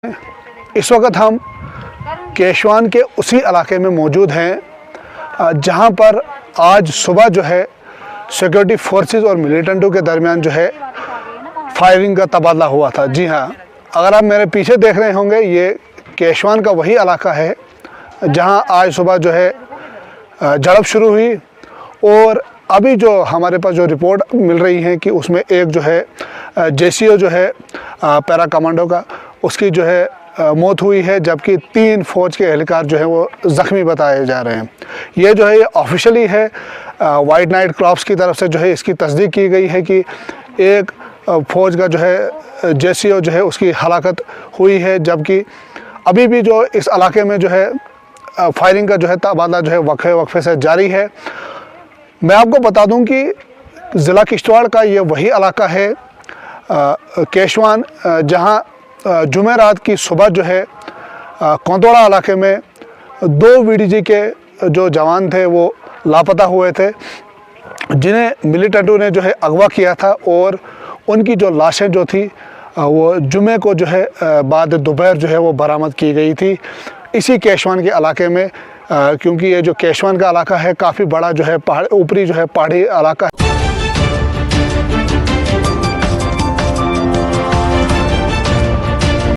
इस वक्त हम केशवान के उसी इलाके में मौजूद हैं जहां पर आज सुबह जो है सिक्योरिटी फोर्सेस और मिलिटेंटों के दरमियान जो है फायरिंग का तबादला हुआ था। जी हाँ, अगर आप मेरे पीछे देख रहे होंगे ये केशवान का वही इलाका है जहां आज सुबह जो है झड़प शुरू हुई और अभी जो हमारे पास जो रिपोर्ट मिल रही है कि उसमें एक जो है जेसीओ जो है पैरा कमांडो का उसकी जो है मौत हुई है, जबकि 3 फौज के एहलकार जो है वो ज़ख्मी बताए जा रहे हैं। ये जो है ये ऑफिशियली है वाइट नाइट क्रॉप्स की तरफ से जो है इसकी तस्दीक की गई है कि एक फ़ौज का जो है जेसीओ जो है उसकी हलाकत हुई है, जबकि अभी भी जो इस इलाके में जो है फायरिंग का जो है तबादला जो है वक्फे से जारी है। मैं आपको बता दूं कि ज़िला किश्तवाड़ का ये वही इलाका है केशवान जहां जुमेरात की सुबह जो है कोंतोड़ा इलाके में 2 वीडीजी के जो जवान थे वो लापता हुए थे, जिन्हें मिलिटेंटों ने जो है अगवा किया था और उनकी जो लाशें जो थी वो जुमे को जो है बाद दोपहर जो है वो बरामद की गई थी इसी केशवान के इलाके में, क्योंकि ये जो केशवान का इलाका है काफ़ी बड़ा जो है पहाड़ ऊपरी जो है पहाड़ी इलाका है।